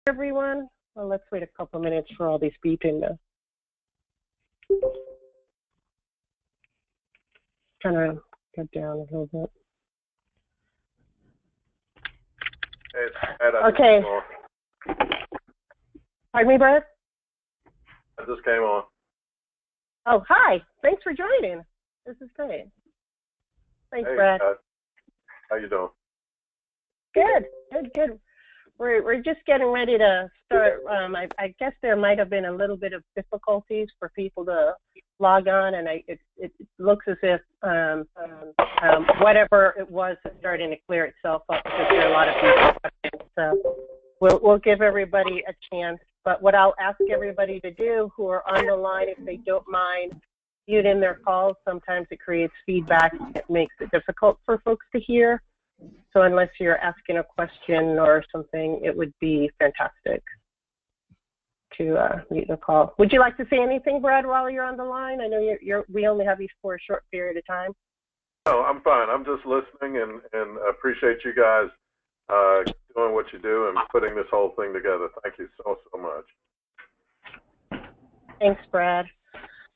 everyone. Well, let's wait a couple minutes for all these beeping to kind of get down a little bit. Okay. Pardon me, Brad? I just came on. Oh, hi. Thanks for joining. This is great. Thanks, hey, Brad. How you doing? Good. We're just getting ready to start. I guess there might have been a little bit of difficulties for people to log on, and it looks as if whatever it was is starting to clear itself up because there are a lot of people. So we'll give everybody a chance. But what I'll ask everybody to do who are on the line, if they don't mind muting their calls, sometimes it creates feedback. It makes it difficult for folks to hear. So unless you're asking a question or something, it would be fantastic to mute the call. Would you like to say anything, Brad, while you're on the line? I know we only have you for a short period of time. No, I'm fine. I'm just listening and appreciate you guys doing what you do and putting this whole thing together. Thank you so much. Thanks, Brad.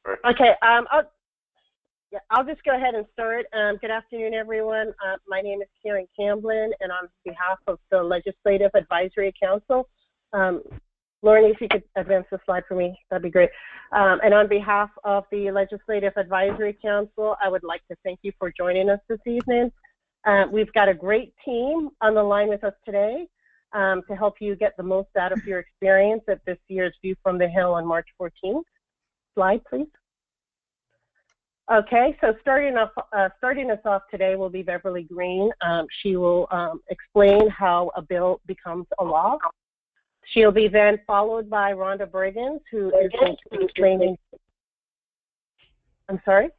Right. Okay, I'll just go ahead and start. Good afternoon, everyone. My name is Karen Camblin, and on behalf of the Legislative Advisory Council, Lauren, if you could advance the slide for me, that'd be great. And on behalf of the Legislative Advisory Council, I would like to thank you for joining us this evening. We've got a great team on the line with us today to help you get the most out of your experience at this year's View from the Hill on March 14th. Slide, please. Okay, so starting us off today will be Beverly Green. She will explain how a bill becomes a law. She'll be then followed by Rhonda Briggins, who is going to be explaining. I'm sorry?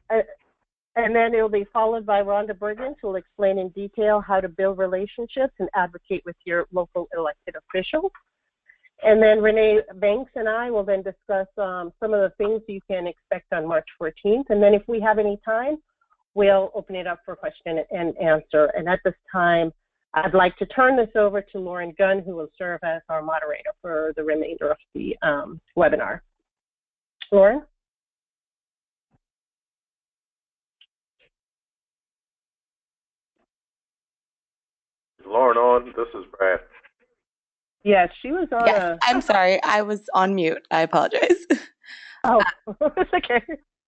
And then it'll be followed by Rhonda Briggins, who will explain in detail how to build relationships and advocate with your local elected officials. And then Renee Banks and I will then discuss some of the things you can expect on March 14th. And then if we have any time, we'll open it up for question and answer. And at this time, I'd like to turn this over to Lauren Gunn, who will serve as our moderator for the remainder of the webinar. Lauren? Is Lauren on? This is Brad. Yeah, she was on. Yes, I'm sorry. I was on mute. I apologize. Oh, it's okay.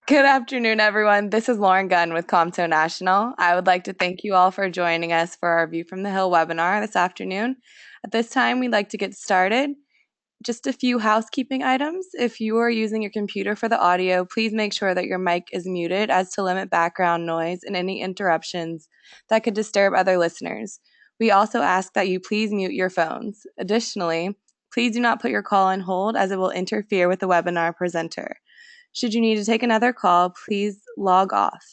Good afternoon, everyone. This is Lauren Gunn with COMTO National. I would like to thank you all for joining us for our View from the Hill webinar this afternoon. At this time, we'd like to get started. Just a few housekeeping items. If you are using your computer for the audio, please make sure that your mic is muted as to limit background noise and any interruptions that could disturb other listeners. We also ask that you please mute your phones. Additionally, please do not put your call on hold as it will interfere with the webinar presenter. Should you need to take another call, please log off.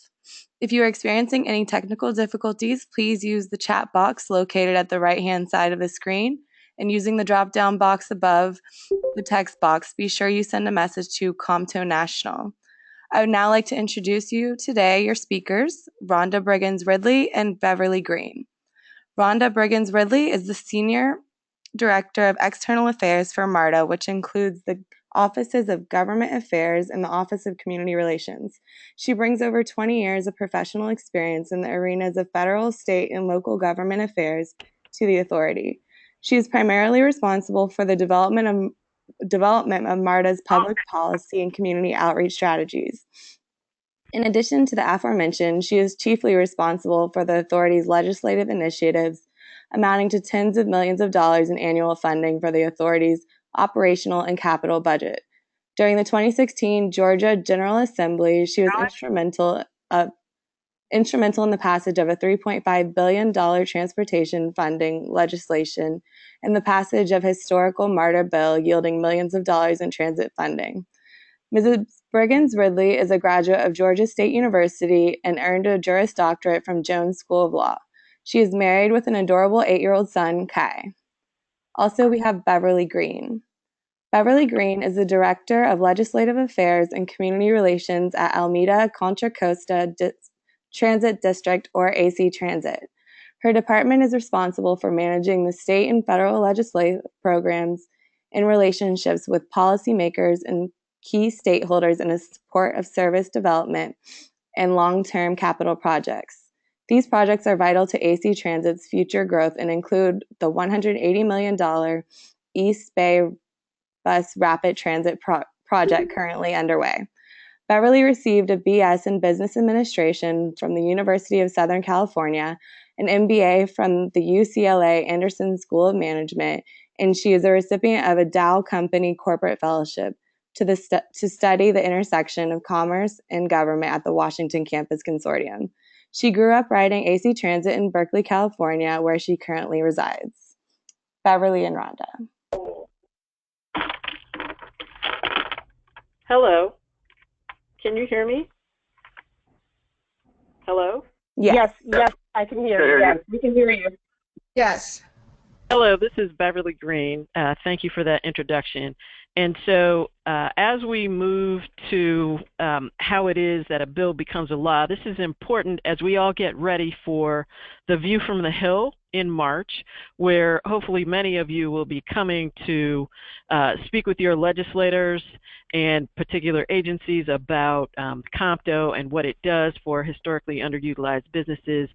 If you are experiencing any technical difficulties, please use the chat box located at the right-hand side of the screen. And using the drop-down box above the text box, be sure you send a message to COMTO National. I would now like to introduce you today, your speakers, Rhonda Briggins Ridley and Beverly Green. Rhonda Briggins Ridley is the Senior Director of External Affairs for MARTA, which includes the Offices of Government Affairs and the Office of Community Relations. She brings over 20 years of professional experience in the arenas of federal, state, and local government affairs to the authority. She is primarily responsible for the development of MARTA's public policy and community outreach strategies. In addition to the aforementioned, she is chiefly responsible for the authority's legislative initiatives, amounting to tens of millions of dollars in annual funding for the authority's operational and capital budget. During the 2016 Georgia General Assembly, she was instrumental in the passage of a $3.5 billion transportation funding legislation and the passage of historical MARTA bill yielding millions of dollars in transit funding. Mrs. Briggins Ridley is a graduate of Georgia State University and earned a Juris Doctorate from Jones School of Law. She is married with an adorable 8-year-old son, Kai. Also, we have Beverly Green. Beverly Green is the Director of Legislative Affairs and Community Relations at Alameda Contra Costa Transit District, or AC Transit. Her department is responsible for managing the state and federal legislative programs in relationships with policymakers and key stakeholders in the support of service development and long-term capital projects. These projects are vital to AC Transit's future growth and include the $180 million East Bay Bus Rapid Transit project currently underway. Beverly received a BS in Business Administration from the University of Southern California, an MBA from the UCLA Anderson School of Management, and she is a recipient of a Dow Company Corporate Fellowship to study the intersection of commerce and government at the Washington Campus Consortium. She grew up riding AC Transit in Berkeley, California, where she currently resides. Beverly and Rhonda. Hello. Can you hear me? Hello? Yes, I can hear you. Yes, we can hear you. Yes. Hello, this is Beverly Green. Thank you for that introduction. And so as we move to how it is that a bill becomes a law, this is important as we all get ready for the View from the Hill in March, where hopefully many of you will be coming to speak with your legislators and particular agencies about COMTO and what it does for historically underutilized businesses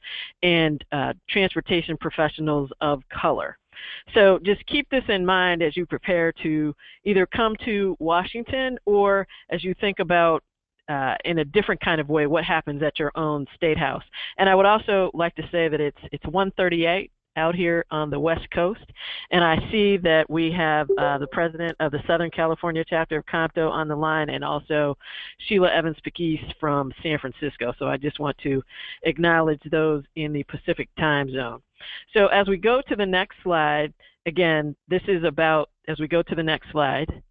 and transportation professionals of color. So just keep this in mind as you prepare to either come to Washington or as you think about in a different kind of way what happens at your own state house. And I would also like to say that it's 1:38 out here on the West Coast, and I see that we have the president of the Southern California chapter of COMTO on the line, and also Sheila Evans-Pequis from San Francisco. So I just want to acknowledge those in the Pacific time zone. So as we go to the next slide, again, this is about, as we go to the next slide,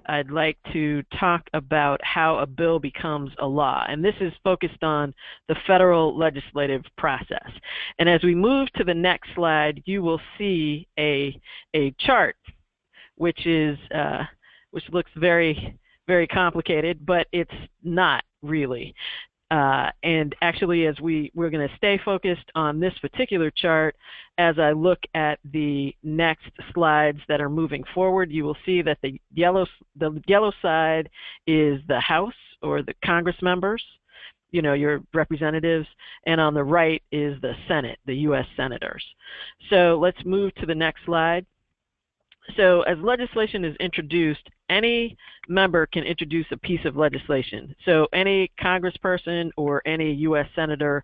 I'd like to talk about how a bill becomes a law. And this is focused on the federal legislative process. And as we move to the next slide, you will see a chart, which looks very, very complicated, but it's not really. And actually, as we're going to stay focused on this particular chart, as I look at the next slides that are moving forward, you will see that the yellow side is the House or the Congress members, you know, your representatives, and on the right is the Senate, the U.S. senators. So let's move to the next slide. So as legislation is introduced, any member can introduce a piece of legislation. So any congressperson or any U.S. senator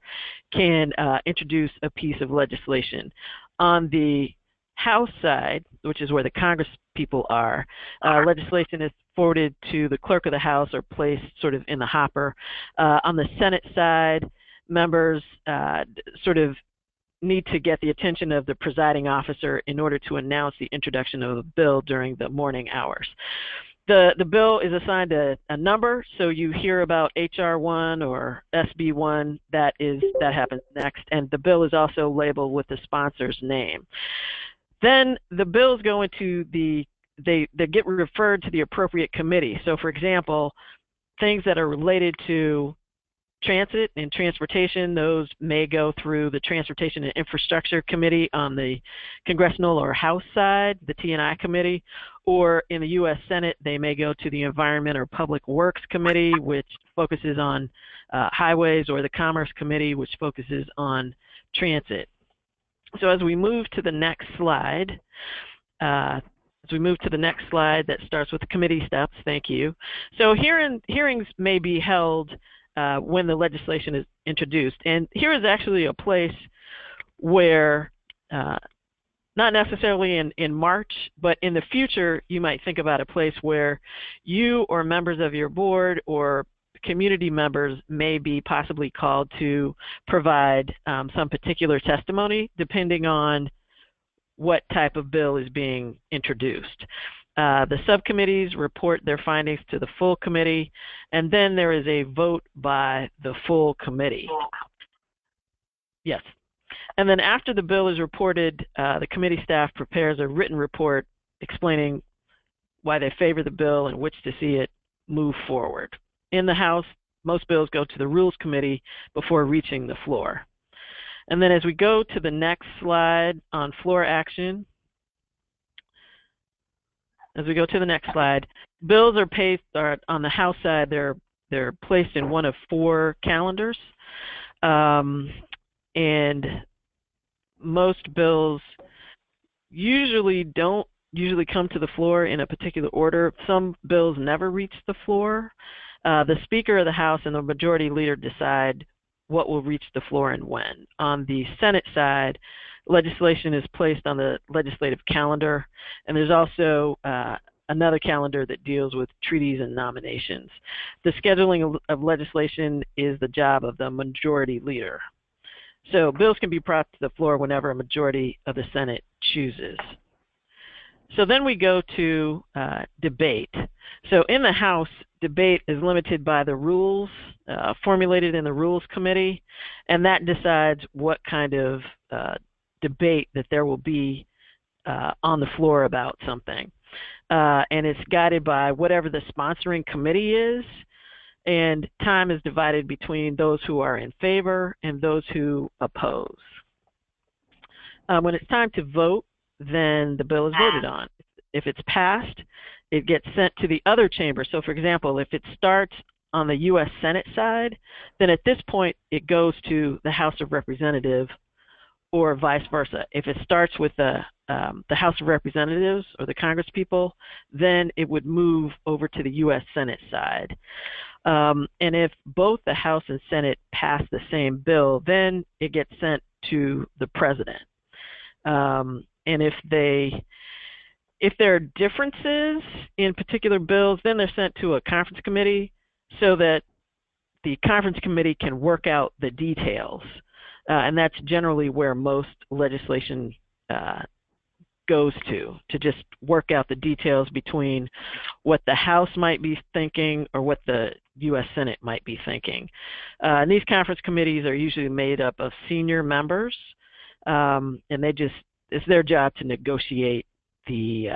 can introduce a piece of legislation. On the House side, which is where the Congress people are, legislation is forwarded to the clerk of the House or placed sort of in the hopper. On the Senate side, members sort of need to get the attention of the presiding officer in order to announce the introduction of a bill during the morning hours. The bill is assigned a number, so you hear about HR 1 or SB 1, that happens next, and the bill is also labeled with the sponsor's name. Then the bills go into they get referred to the appropriate committee. So for example, things that are related to transit and transportation, those may go through the Transportation and Infrastructure Committee on the Congressional or House side, the T&I Committee, or in the U.S. Senate, they may go to the Environment or Public Works Committee, which focuses on highways, or the Commerce Committee, which focuses on transit. So as we move to the next slide, that starts with the committee steps, thank you. So hearings may be held when the legislation is introduced. And here is actually a place where, not necessarily in March, but in the future, you might think about a place where you or members of your board or community members may be possibly called to provide some particular testimony, depending on what type of bill is being introduced. The subcommittees report their findings to the full committee, and then there is a vote by the full committee. Yes. And then after the bill is reported, the committee staff prepares a written report explaining why they favor the bill and which to see it move forward. In the House, most bills go to the Rules Committee before reaching the floor. And then as we go to the next slide on floor action, bills are on the House side, they're placed in one of 4 calendars. And most bills don't usually come to the floor in a particular order. Some bills never reach the floor. The Speaker of the House and the Majority Leader decide what will reach the floor and when. On the Senate side, legislation is placed on the legislative calendar, and there's also another calendar that deals with treaties and nominations. The scheduling of legislation is the job of the Majority Leader. So bills can be brought to the floor whenever a majority of the Senate chooses. So then we go to debate. So in the House, debate is limited by the rules formulated in the Rules Committee, and that decides what kind of debate that there will be on the floor about something. And it's guided by whatever the sponsoring committee is, and time is divided between those who are in favor and those who oppose. When it's time to vote, then the bill is voted on. If it's passed, it gets sent to the other chamber. So for example, if it starts on the U.S. Senate side, then at this point it goes to the House of Representatives, or vice versa. If it starts with the House of Representatives or the Congress people, then it would move over to the U.S. Senate side. And if both the House and Senate pass the same bill, then it gets sent to the President. And if there are differences in particular bills, then they're sent to a conference committee so that the conference committee can work out the details. And that's generally where most legislation goes to just work out the details between what the House might be thinking or what the U.S. Senate might be thinking. And these conference committees are usually made up of senior members, and it's their job to negotiate the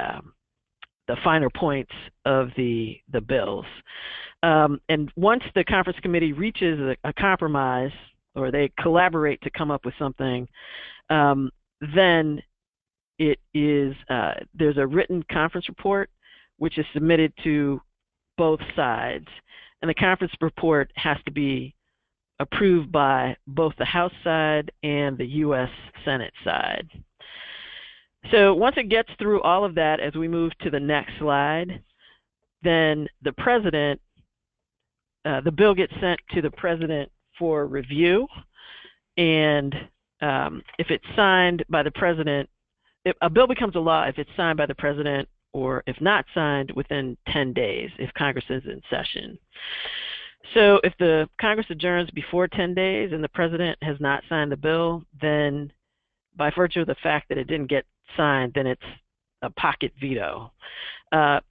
finer points of the bills. And once the conference committee reaches a compromise, or they collaborate to come up with something, then it is there's a written conference report which is submitted to both sides, and the conference report has to be approved by both the House side and the U.S. Senate side. So once it gets through all of that, as we move to the next slide, then the President, the bill gets sent to the President for review, and if it's signed by the President, a bill becomes a law if it's signed by the President, or if not signed, within 10 days if Congress is in session. So if the Congress adjourns before 10 days and the President has not signed the bill, then by virtue of the fact that it didn't get signed, then it's a pocket veto.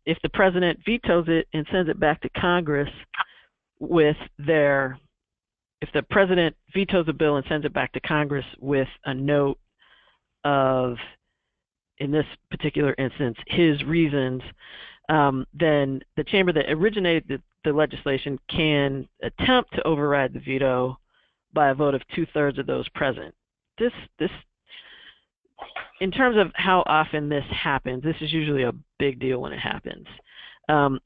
If the President vetoes it and sends it back to Congress with if the President vetoes a bill and sends it back to Congress with a note of, in this particular instance, his reasons, then the chamber that originated the legislation can attempt to override the veto by a vote of 2/3 of those present. This, in terms of how often this happens, this is usually a big deal when it happens.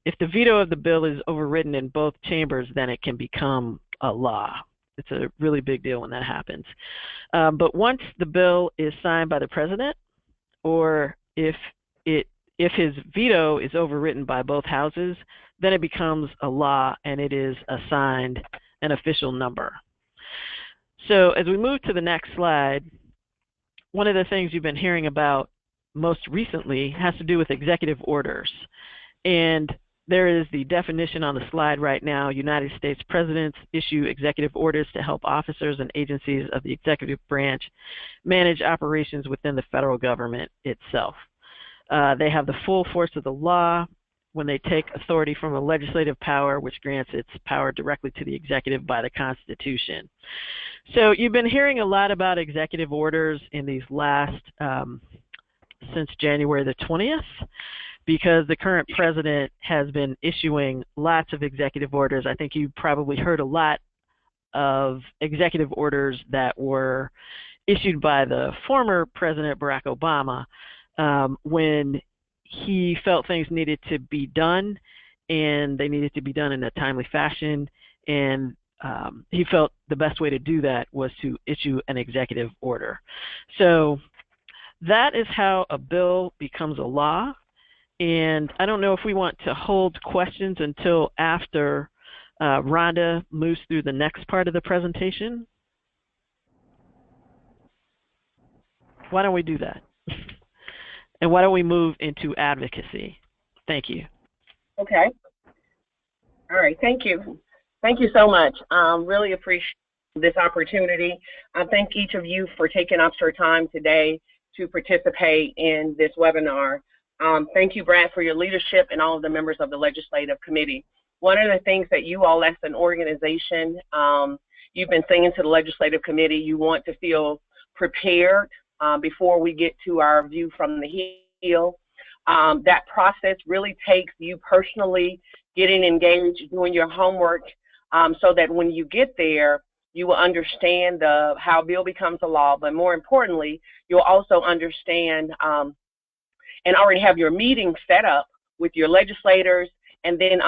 If the veto of the bill is overridden in both chambers, then it can become a law. It's a really big deal when that happens. But once the bill is signed by the President, or if his veto is overwritten by both houses, then it becomes a law and it is assigned an official number. So as we move to the next slide, one of the things you've been hearing about most recently has to do with executive orders. And there is the definition on the slide right now. United States presidents issue executive orders to help officers and agencies of the executive branch manage operations within the federal government itself. They have the full force of the law when they take authority from a legislative power, which grants its power directly to the executive by the Constitution. So you've been hearing a lot about executive orders in these last, since January the 20th, because the current president has been issuing lots of executive orders. I think you probably heard a lot of executive orders that were issued by the former President Barack Obama when he felt things needed to be done, and they needed to be done in a timely fashion, and he felt the best way to do that was to issue an executive order. So that is how a bill becomes a law. And I don't know if we want to hold questions until after Rhonda moves through the next part of the presentation. Why don't we do that? And why don't we move into advocacy? Thank you. Okay. All right. Thank you. Thank you so much. Really appreciate this opportunity. I thank each of you for taking up your time today to participate in this webinar. Thank you, Brad, for your leadership and all of the members of the Legislative Committee. One of the things that you all as an organization, you've been saying to the Legislative Committee, you want to feel prepared before we get to our view from the Hill. That process really takes you personally getting engaged, doing your homework, so that when you get there, you will understand how a bill becomes a law, but more importantly, you'll also understand and already have your meeting set up with your legislators, and then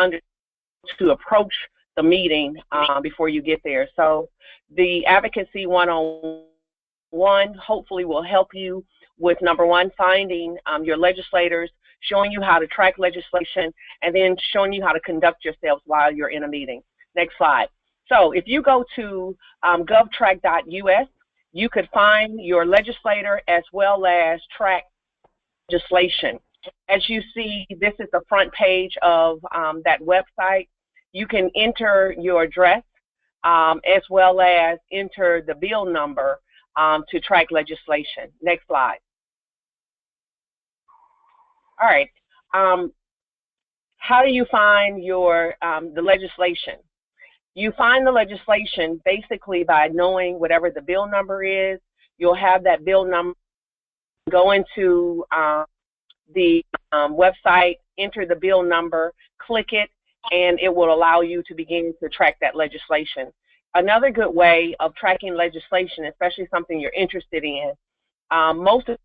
to approach the meeting before you get there. So the Advocacy 101 hopefully will help you with, number one, finding your legislators, showing you how to track legislation, and then showing you how to conduct yourselves while you're in a meeting. Next slide. So if you go to govtrack.us, you could find your legislator as well as track legislation. As you see, this is the front page of that website. You can enter your address as well as enter the bill number to track legislation. Next slide. All right. How do you find your the legislation? You find the legislation basically by knowing whatever the bill number is. You'll have that bill number. Go into the website, enter the bill number, click it, and it will allow you to begin to track that legislation. Another good way of tracking legislation, especially something you're interested in, most of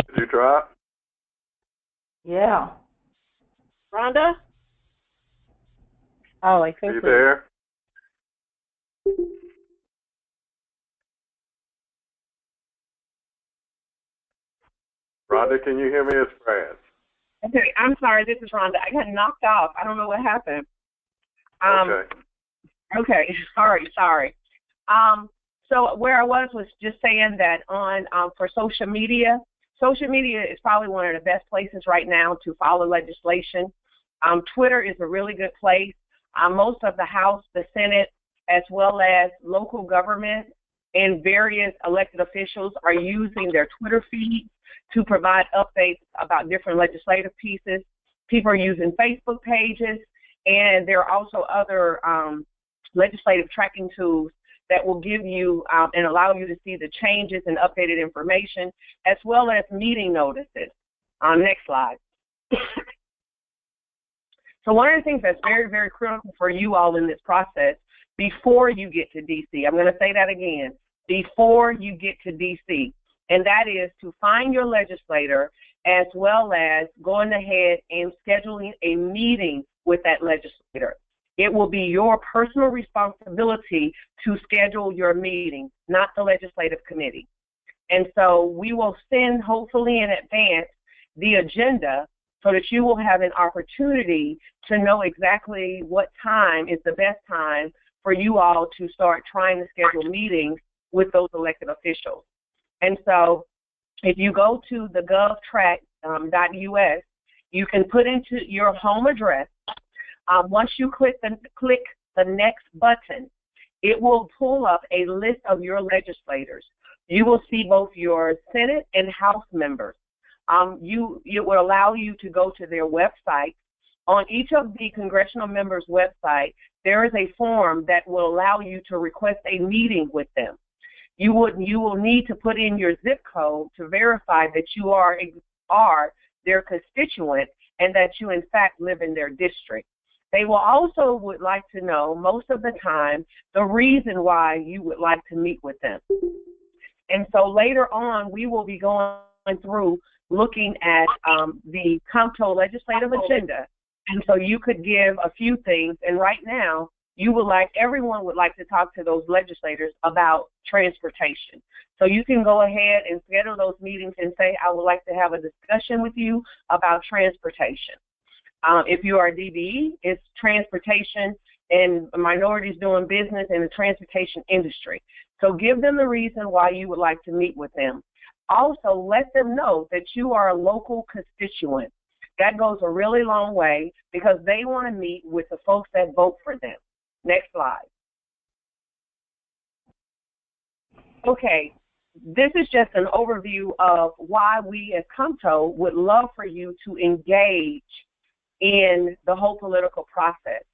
Did you try it? Yeah. Rhonda? Oh, I think Are you there? Rhonda, can you hear me? It's Brad. Okay, I'm sorry, this is Rhonda. I got knocked off. I don't know what happened. Okay, sorry. So where I was just saying that on for social media is probably one of the best places right now to follow legislation. Twitter is a really good place. Most of the House, the Senate, as well as local government and various elected officials are using their Twitter feeds to provide updates about different legislative pieces. People are using Facebook pages, and there are also other legislative tracking tools that will give you and allow you to see the changes and updated information, as well as meeting notices. Next slide. So one of the things that's very, very critical for you all in this process, before you get to DC, I'm going to say that again, before you get to DC, and that is to find your legislator as well as going ahead and scheduling a meeting with that legislator. It will be your personal responsibility to schedule your meeting, not the Legislative Committee. And so we will send, hopefully in advance, the agenda so that you will have an opportunity to know exactly what time is the best time for you all to start trying to schedule meetings with those elected officials. And so if you go to the govtrack.us, you can put into your home address. Once you click the next button, it will pull up a list of your legislators. You will see both your Senate and House members. It will allow you to go to their website On each of the congressional members' website, there is a form that will allow you to request a meeting with them. You will need to put in your zip code to verify that you are their constituent and that you in fact live in their district. They will also would like to know most of the time the reason why you would like to meet with them. And so later on we will be going through looking at the COMTO legislative agenda. And so you could give a few things, and right now everyone would like to talk to those legislators about transportation. So you can go ahead and schedule those meetings and say, I would like to have a discussion with you about transportation. If you are DBE, it's transportation and minorities doing business in the transportation industry. So give them the reason why you would like to meet with them. Also, let them know that you are a local constituent. That goes a really long way because they want to meet with the folks that vote for them. Next slide. Okay, this is just an overview of why we as COMTO would love for you to engage in the whole political process.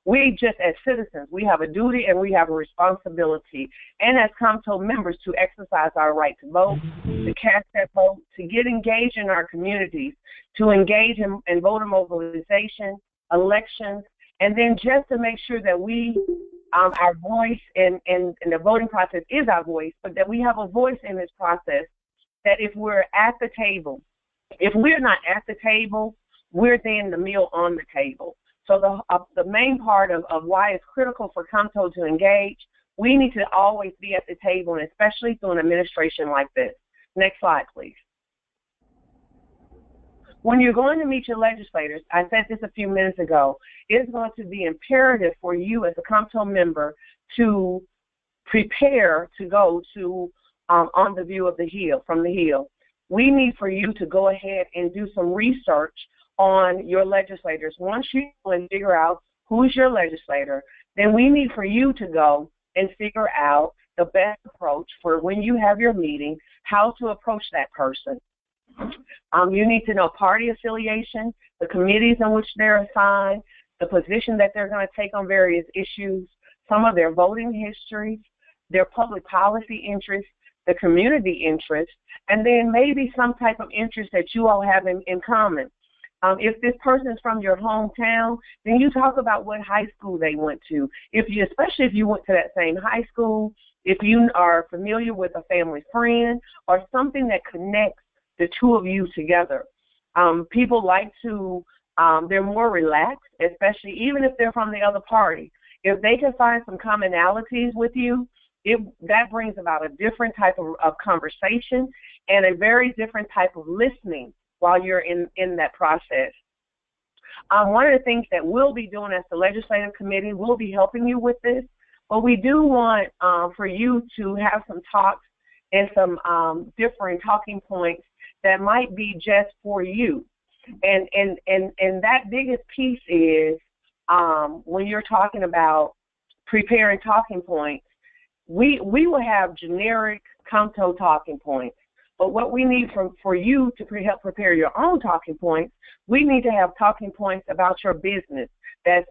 We just, as citizens, we have a duty and we have a responsibility, and as COMTO members, to exercise our right to vote, to cast that vote, to get engaged in our communities, to engage in voter mobilization, elections, and then just to make sure that we, our voice in the voting process is our voice, but that we have a voice in this process, that if we're at the table, if we're not at the table, we're then the meal on the table. So the main part of why it's critical for COMTO to engage, we need to always be at the table, and especially through an administration like this. Next slide, please. When you're going to meet your legislators, I said this a few minutes ago, it's going to be imperative for you as a COMTO member to prepare to go to on the view of the Hill, from the Hill. We need for you to go ahead and do some research on your legislators. Once you figure out who's your legislator, then we need for you to go and figure out the best approach for when you have your meeting, how to approach that person. You need to know party affiliation, the committees in which they're assigned, the position that they're going to take on various issues, some of their voting histories, their public policy interests, the community interests, and then maybe some type of interest that you all have in common. If this person is from your hometown, then you talk about what high school they went to. Especially if you went to that same high school, if you are familiar with a family friend or something that connects the two of you together. People like to, they're more relaxed, especially even if they're from the other party. If they can find some commonalities with you, that brings about a different type of conversation and a very different type of listening while you're in that process. One of the things that we'll be doing as the legislative committee, we'll be helping you with this, but we do want for you to have some talks and some different talking points that might be just for you. And that biggest piece is when you're talking about preparing talking points, we will have generic COMTO talking points. But what we need for you to help prepare your own talking points, we need to have talking points about your business that's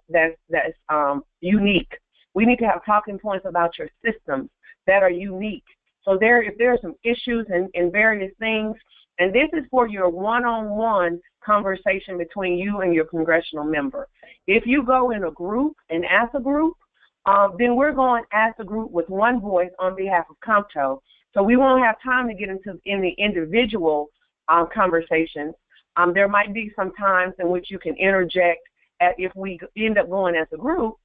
unique. We need to have talking points about your systems that are unique. So if there are some issues and various things, and this is for your one-on-one conversation between you and your congressional member. If you go in a group and as a group, then we're going as a group with one voice on behalf of COMTO. So we won't have time to get into the individual conversations. There might be some times in which you can interject if we end up going as a group,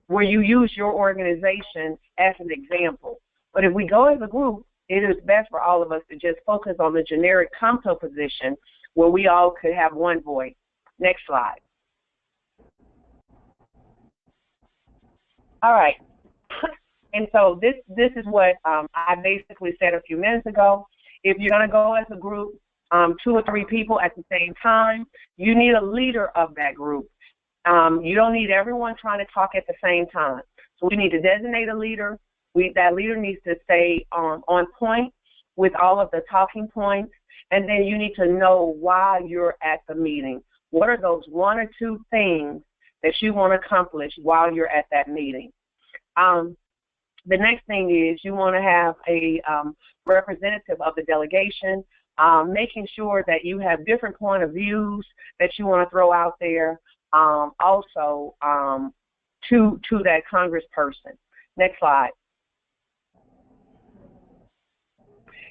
where you use your organization as an example. But if we go as a group, it is best for all of us to just focus on the generic COMTO position where we all could have one voice. Next slide. All right. And so this is what I basically said a few minutes ago. If you're going to go as a group, 2 or 3 people at the same time, you need a leader of that group. You don't need everyone trying to talk at the same time. So we need to designate a leader. That leader needs to stay on point with all of the talking points. And then you need to know why you're at the meeting. What are those 1 or 2 things that you want to accomplish while you're at that meeting? The next thing is you want to have a representative of the delegation, making sure that you have different point of views that you want to throw out there, also to that congressperson. Next slide.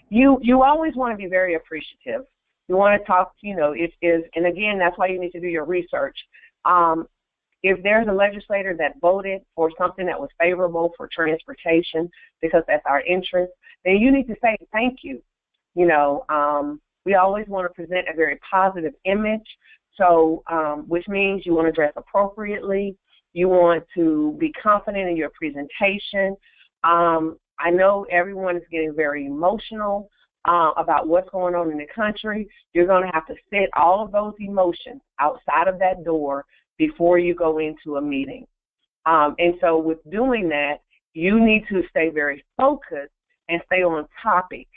You always want to be very appreciative. You want to talk, and again, that's why you need to do your research. If there's a legislator that voted for something that was favorable for transportation because that's our interest, then you need to say thank you. We always want to present a very positive image, so which means you want to dress appropriately. You want to be confident in your presentation. I know everyone is getting very emotional about what's going on in the country. You're going to have to set all of those emotions outside of that door before you go into a meeting. And so with doing that, you need to stay very focused and stay on topic.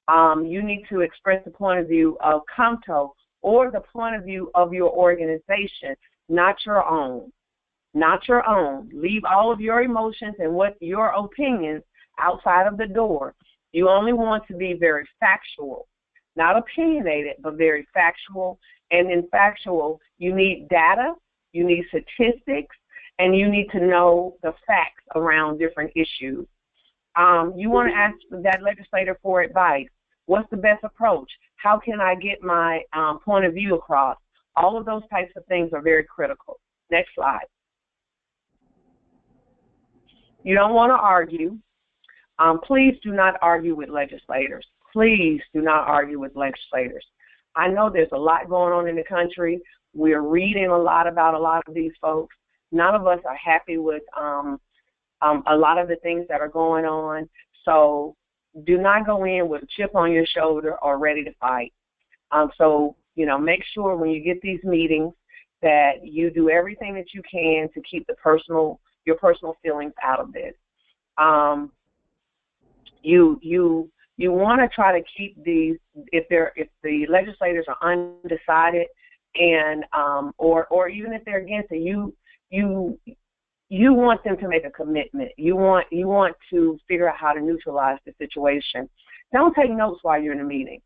You need to express the point of view of COMTO or the point of view of your organization, not your own. Not your own. Leave all of your emotions and what your opinions outside of the door. You only want to be very factual, not opinionated, but very factual. And in factual, you need data, you need statistics, and you need to know the facts around different issues. You want to ask that legislator for advice. What's the best approach? How can I get my point of view across? All of those types of things are very critical. Next slide. You don't want to argue. Please do not argue with legislators. Please do not argue with legislators. I know there's a lot going on in the country. We're reading a lot about a lot of these folks. None of us are happy with a lot of the things that are going on. So do not go in with a chip on your shoulder or ready to fight. So make sure when you get these meetings that you do everything that you can to keep your personal feelings out of this. You want to try to keep these, if the legislators are undecided and or even if they're against it, you want them to make a commitment. You want to figure out how to neutralize the situation. Don't take notes while you're in a meeting.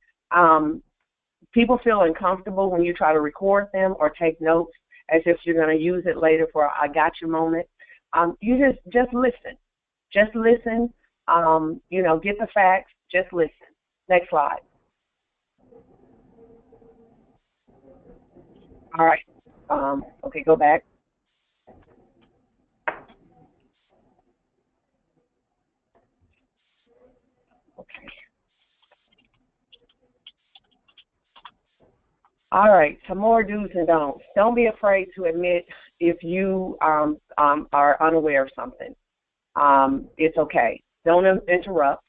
People feel uncomfortable when you try to record them or take notes as if you're going to use it later for a I got you moment. You just listen. Just listen. Get the facts. Just listen. Next slide. All right. Okay, go back. Okay. All right, some more do's and don'ts. Don't be afraid to admit if you are unaware of something. It's okay. Don't interrupt.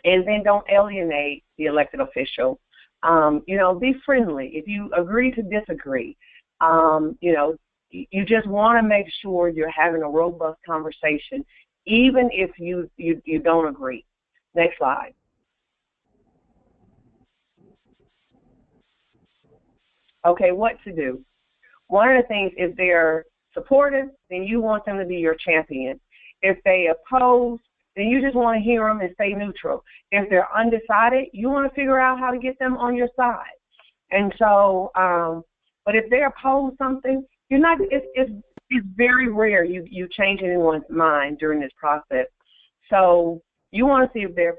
And then don't alienate the elected official. Be friendly. If you agree to disagree, you just want to make sure you're having a robust conversation, even if you don't agree. Next slide. Okay, what to do? One of the things, if they're supportive, then you want them to be your champion. If they oppose, then you just want to hear them and stay neutral. If they're undecided, you want to figure out how to get them on your side. And so, but if they oppose something, it's very rare you change anyone's mind during this process. So you want to see if they're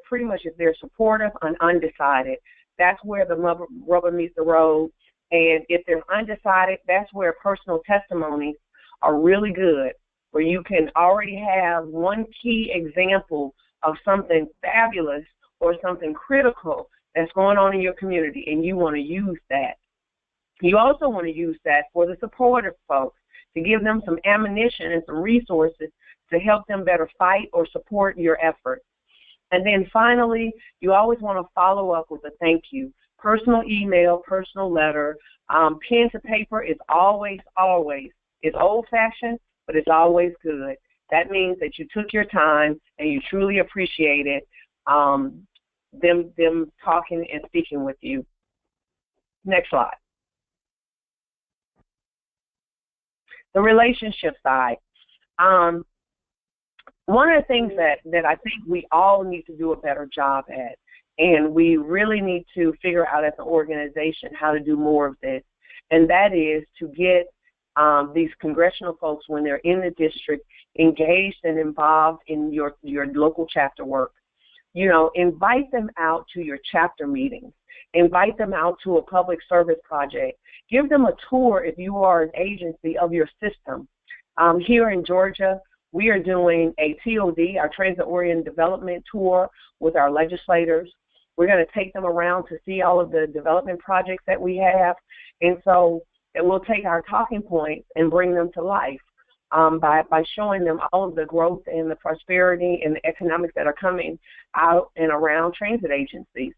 supportive and undecided. That's where the rubber meets the road. And if they're undecided, that's where personal testimonies are really good, where you can already have one key example of something fabulous or something critical that's going on in your community, and you want to use that. You also want to use that for the supportive folks, to give them some ammunition and some resources to help them better fight or support your efforts. And then finally, you always want to follow up with a thank you. Personal email, personal letter, pen to paper is always, it's old-fashioned, but it's always good. That means that you took your time and you truly appreciated them talking and speaking with you. Next slide. the relationship side. One of the things that I think we all need to do a better job at, and we really need to figure out as an organization how to do more of this, and that is to get these congressional folks, when they're in the district, engaged and involved in your local chapter work. You know, invite them out to your chapter meetings. Invite them out to a public service project. Give them a tour, if you are an agency, of your system. Here in Georgia, we are doing a TOD, our Transit-Oriented Development Tour, with our legislators. We're going to take them around to see all of the development projects that we have. And so we'll take our talking points and bring them to life by showing them all of the growth and the prosperity and the economics that are coming out and around transit agencies.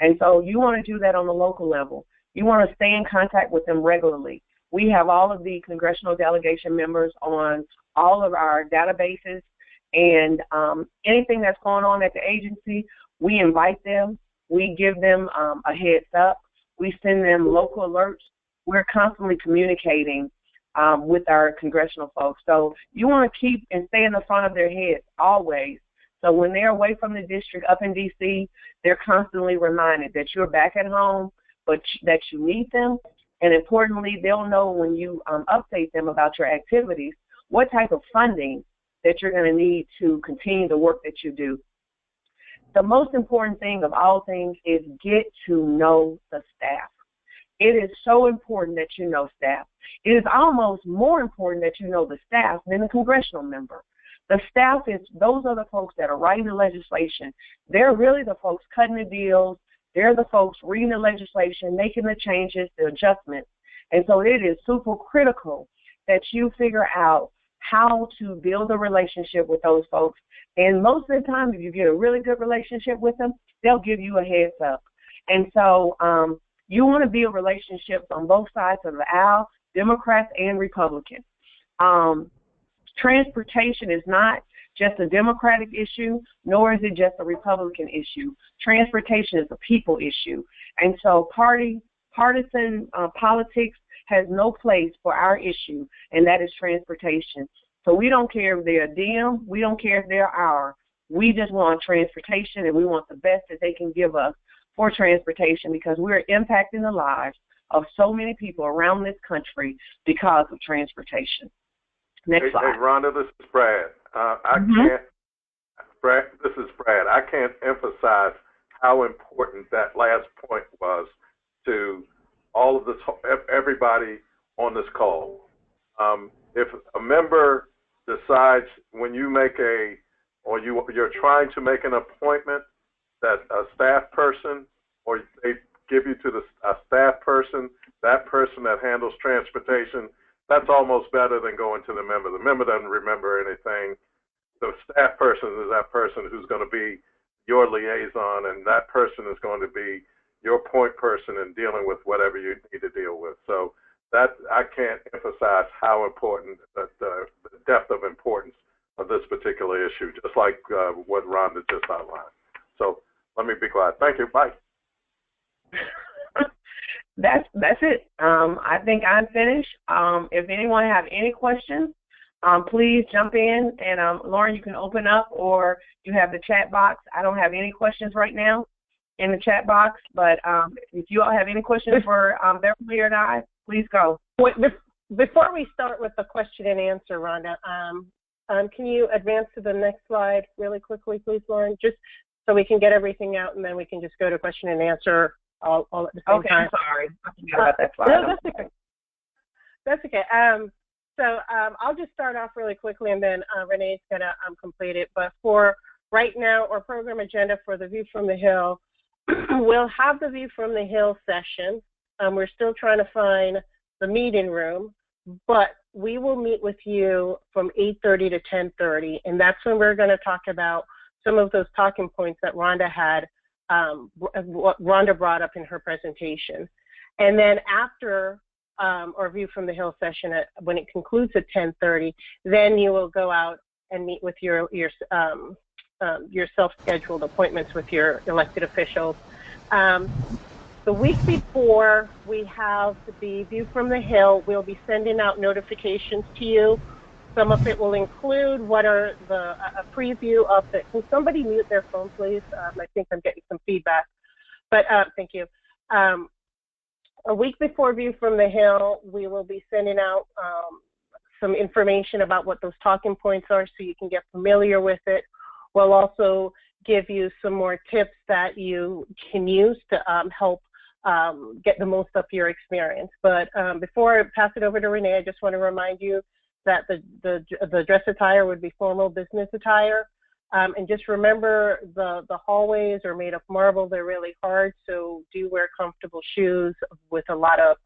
And so you want to do that on the local level. You want to stay in contact with them regularly. We have all of the congressional delegation members on all of our databases, and anything that's going on at the agency, we invite them. We give them a heads up. We send them local alerts. We're constantly communicating with our congressional folks. So you want to keep and stay in the front of their heads always. So when they're away from the district up in D.C., they're constantly reminded that you're back at home, but that you need them. And importantly, they'll know when you update them about your activities, what type of funding that you're going to need to continue the work that you do. The most important thing of all things is get to know the staff. It is so important that you know staff. It is almost more important that you know the staff than the congressional member. The staff those are the folks that are writing the legislation. They're really the folks cutting the deals. They're the folks reading the legislation, making the changes, the adjustments. And so it is super critical that you figure out how to build a relationship with those folks. And most of the time, if you get a really good relationship with them, they'll give you a heads up. And so you want to build relationships on both sides of the aisle, Democrats and Republicans. Transportation is not just a Democratic issue, nor is it just a Republican issue. Transportation is a people issue. And so partisan politics has no place for our issue, and that is transportation. So we don't care if they're Dem, we don't care if they're our. We just want transportation, and we want the best that they can give us for transportation, because we're impacting the lives of so many people around this country because of transportation. Next slide. Hey, Rhonda, this is Brad. This is Brad. I can't emphasize how important that last point was to all of this, everybody on this call. If a member decides when you make you're trying to make an appointment that a staff person, or they give you to a staff person, that person that handles transportation, that's almost better than going to the member. The member doesn't remember anything. The staff person is that person who's going to be your liaison, and that person is going to be your point person in dealing with whatever you need to deal with. So that I can't emphasize how important the depth of importance of this particular issue, just like what Rhonda just outlined. So let me be quiet. Thank you. Bye. That's it. I think I'm finished. If anyone have any questions, please jump in, and Lauren, you can open up, or you have the chat box. I don't have any questions right now in the chat box, but if you all have any questions for Beverly or I, please go. Wait, before we start with the question and answer, Rhonda, can you advance to the next slide really quickly, please, Lauren, just so we can get everything out, and then we can just go to question and answer all at the same time. Okay, I'm sorry. I forgot about that slide. No, that's okay. That's okay. So I'll just start off really quickly, and then Renee's going to complete it. But for right now, our program agenda for the View from the Hill, we'll have the View from the Hill session. We're still trying to find the meeting room, but we will meet with you from 8:30 to 10:30, and that's when we're going to talk about some of those talking points that Rhonda had, what Rhonda brought up in her presentation. And then after our View from the Hill session, when it concludes at 10:30, then you will go out and meet with your self-scheduled appointments with your elected officials. The week before we have the View from the Hill, we'll be sending out notifications to you. Some of it will include what are a preview of the, can somebody mute their phone, please? I think I'm getting some feedback, but thank you. A week before View from the Hill, we will be sending out some information about what those talking points are so you can get familiar with it. We'll also give you some more tips that you can use to help get the most of your experience. But before I pass it over to Renee, I just want to remind you that the dress attire would be formal business attire. And just remember the hallways are made of marble. They're really hard, so do wear comfortable shoes with a lot of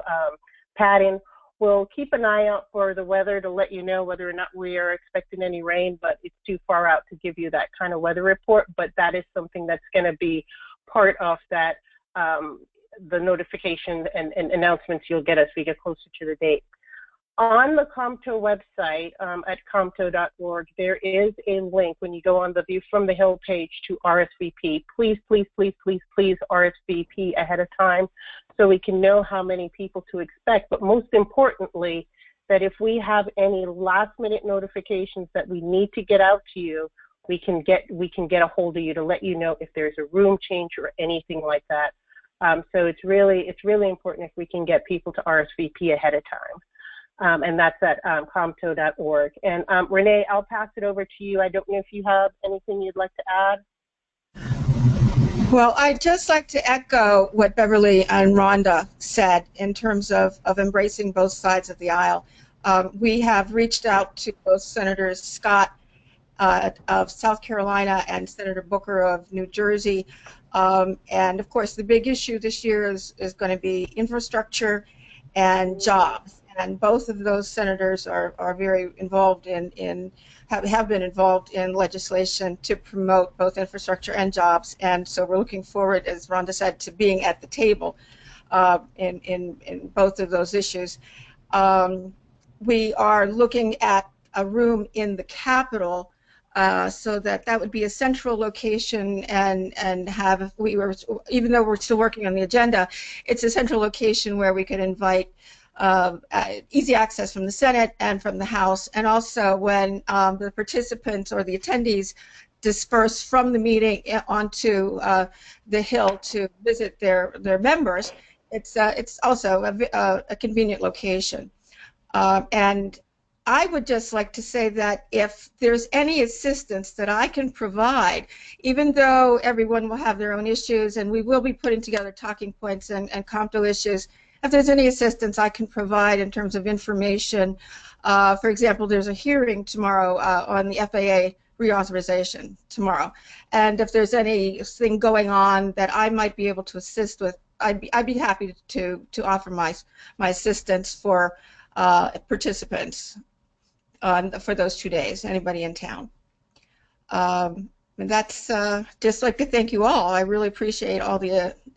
padding. We'll keep an eye out for the weather to let you know whether or not we are expecting any rain, but it's too far out to give you that kind of weather report. But that is something that's going to be part of that, the notification and announcements you'll get as we get closer to the date. On the COMTO website at comto.org, there is a link when you go on the View from the Hill page to RSVP. Please, please, please, please, please RSVP ahead of time so we can know how many people to expect. But most importantly, that if we have any last-minute notifications that we need to get out to you, we can get a hold of you to let you know if there's a room change or anything like that. So it's really important if we can get people to RSVP ahead of time. And that's at comto.org. And Renee, I'll pass it over to you. I don't know if you have anything you'd like to add. Well, I'd just like to echo what Beverly and Rhonda said in terms of embracing both sides of the aisle. We have reached out to both Senators Scott of South Carolina and Senator Booker of New Jersey. And of course, the big issue this year is going to be infrastructure and jobs. And both of those senators are very involved have been involved in legislation to promote both infrastructure and jobs. And so we're looking forward, as Rhonda said, to being at the table in both of those issues. We are looking at a room in the Capitol so that would be a central location and even though we're still working on the agenda, it's a central location where we could invite easy access from the Senate and from the House, and also when the participants or the attendees disperse from the meeting onto the Hill to visit their members, it's also a convenient location. And I would just like to say that if there's any assistance that I can provide, even though everyone will have their own issues and we will be putting together talking points and COMTO issues, if there's any assistance I can provide in terms of information, for example, there's a hearing tomorrow on the FAA reauthorization tomorrow, and if there's anything going on that I might be able to assist with, I'd be happy to offer my assistance for participants for those 2 days. Anybody in town. And that's just like to thank you all. I really appreciate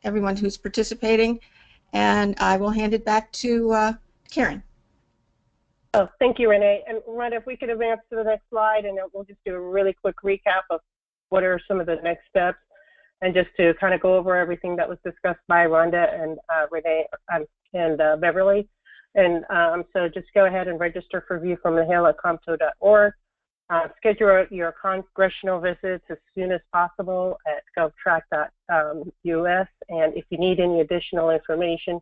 everyone who's participating. And I will hand it back to Karen. Oh, thank you, Renee. And Rhonda, if we could advance to the next slide, and we'll just do a really quick recap of what are some of the next steps, and just to kind of go over everything that was discussed by Rhonda and Renee and Beverly. And so just go ahead and register for View from the Hill at comto.org. Schedule your congressional visits as soon as possible at govtrack.us, and if you need any additional information,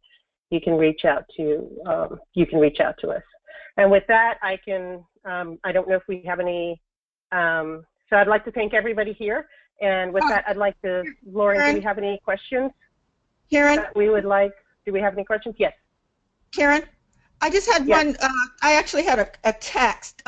you can reach out to us. And with that, I don't know if we have any. So I'd like to thank everybody here, and with that, I'd like to, Lauren, do we have any questions? Karen, do we have any questions? Yes. Karen, I just had one. I actually had a text.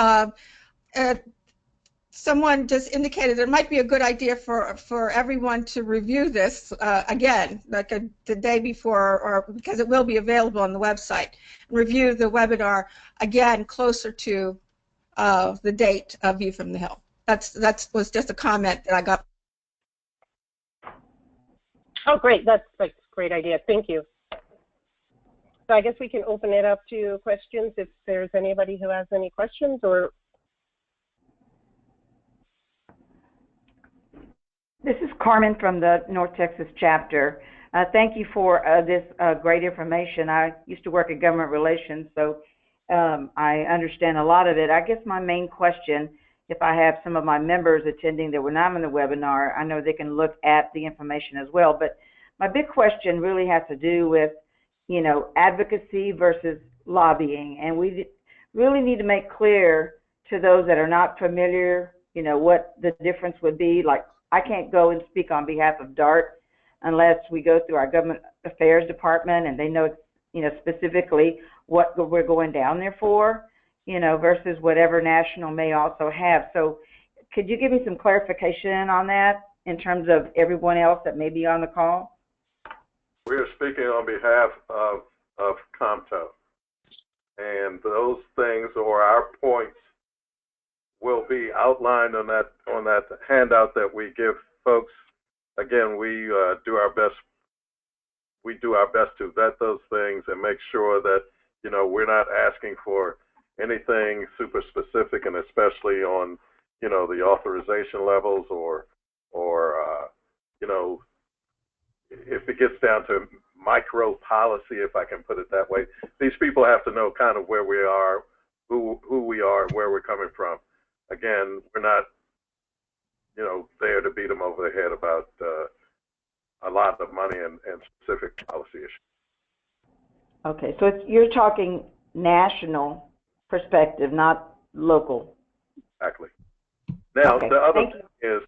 Someone just indicated it might be a good idea for everyone to review this again, like the day before, or because it will be available on the website. Review the webinar again closer to the date of View from the Hill. That was just a comment that I got. Oh, great! That's a great idea. Thank you. So I guess we can open it up to questions if there's anybody who has any questions or. This is Carmen from the North Texas chapter. Thank you for this great information. I used to work in government relations, so I understand a lot of it. I guess my main question, if I have some of my members attending that were not on the webinar, I know they can look at the information as well. But my big question really has to do with, you know, advocacy versus lobbying. And we really need to make clear to those that are not familiar, you know, what the difference would be. Like, I can't go and speak on behalf of DART unless we go through our government affairs department and they know, you know, specifically what we're going down there for, you know, versus whatever national may also have. So could you give me some clarification on that in terms of everyone else that may be on the call? We are speaking on behalf of COMTO, and those things or our points will be outlined on that handout that we give folks. Again, we do our best. We do our best to vet those things and make sure that, you know, we're not asking for anything super specific, and especially on, you know, the authorization levels or you know, if it gets down to micro policy, if I can put it that way. These people have to know kind of where we are, who we are, and where we're coming from. Again, we're not, you know, there to beat them over the head about a lot of money and specific policy issues. Okay, so you're talking national perspective, not local. Exactly. Now, okay, the other thing is,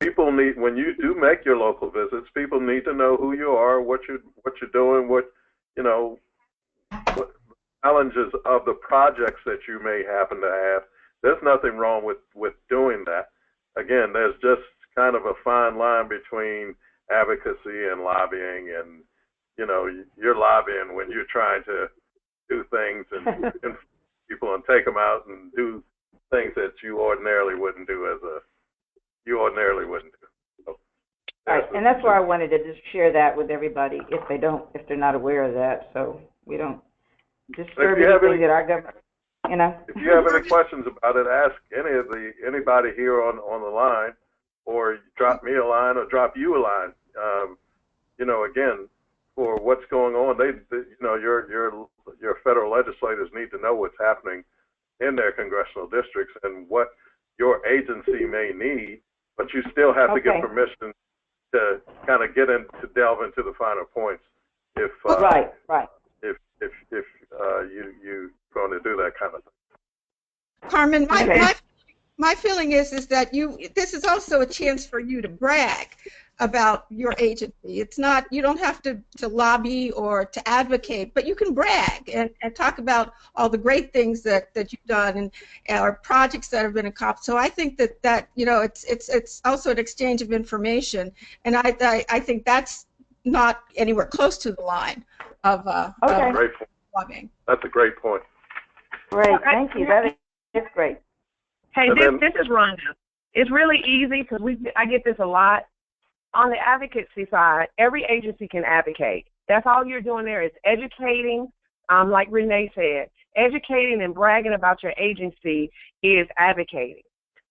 people need, when you do make your local visits, people need to know who you are, what you're doing, what, you know, what challenges of the projects that you may happen to have. There's nothing wrong with doing that. Again, there's just kind of a fine line between advocacy and lobbying, and, you know, you're lobbying when you're trying to do things and influence people and take them out and do things that you ordinarily wouldn't do So, right, and that's why I wanted to just share that with everybody if they're not aware of that, so we don't disturb anything that our government, you know. If you have any questions about it, ask anybody here on the line, or drop me a line or drop you a line. You know, again, for what's going on, they you know, your federal legislators need to know what's happening in their congressional districts and what your agency may need, but you still have to get permission to kind of delve into the finer points. If right. If you're going to do that kind of thing. Carmen, my feeling is that this is also a chance for you to brag about your agency. It's not, you don't have to lobby or to advocate, but you can brag and talk about all the great things that you've done and or projects that have been accomplished. So I think that you know, it's also an exchange of information, and I think that's not anywhere close to the line of great point. lobbying. That's a great point. Great, thank you. That is great. Hey, this is Rhonda. It's really easy because I get this a lot. On the advocacy side, every agency can advocate. That's all you're doing there is educating, like Renee said. Educating and bragging about your agency is advocating.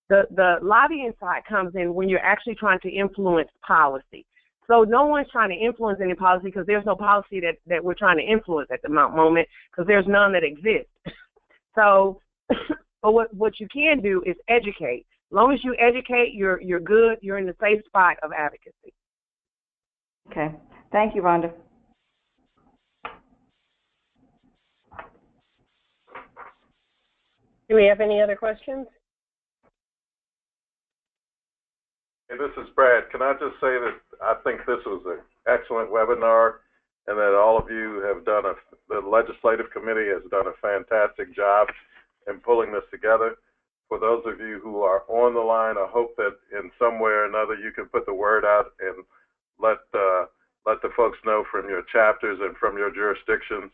The lobbying side comes in when you're actually trying to influence policy. So no one's trying to influence any policy because there's no policy that we're trying to influence at the moment because there's none that exists. So, but what you can do is educate. As long as you educate, you're good. You're in the safe spot of advocacy. Okay. Thank you, Rhonda. Do we have any other questions? Hey, this is Brad. Can I just say that I think this was an excellent webinar, and that all of you have done the legislative committee has done a fantastic job in pulling this together. For those of you who are on the line, I hope that in some way or another you can put the word out and let the folks know from your chapters and from your jurisdictions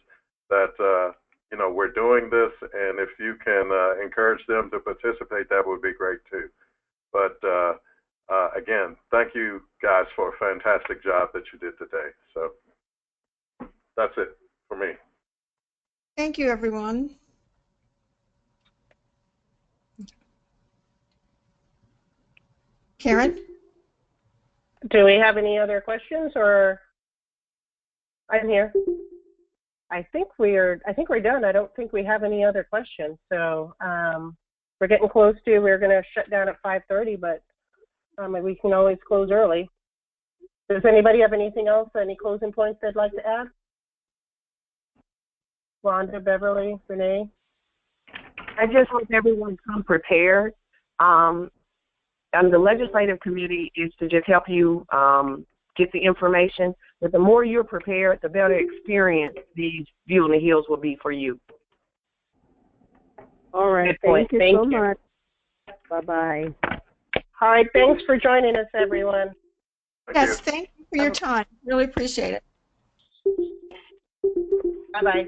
that you know, we're doing this, and if you can encourage them to participate, that would be great too. But again, thank you guys for a fantastic job that you did today. So that's it for me. Thank you, everyone. Karen? Do we have any other questions or? I'm here. I think we're done. I don't think we have any other questions. So we're getting close to. We're going to shut down at 5:30, but we can always close early. Does anybody have anything else? Any closing points they'd like to add? Rhonda, Beverly, Renee. I just hope everyone come prepared. And the legislative committee is to just help you get the information. But the more you're prepared, the better experience these View on the Hills will be for you. All right. Thank you so much. Bye-bye. All right. Thanks for joining us, everyone. Yes, thank you for your time. Really appreciate it. Bye-bye.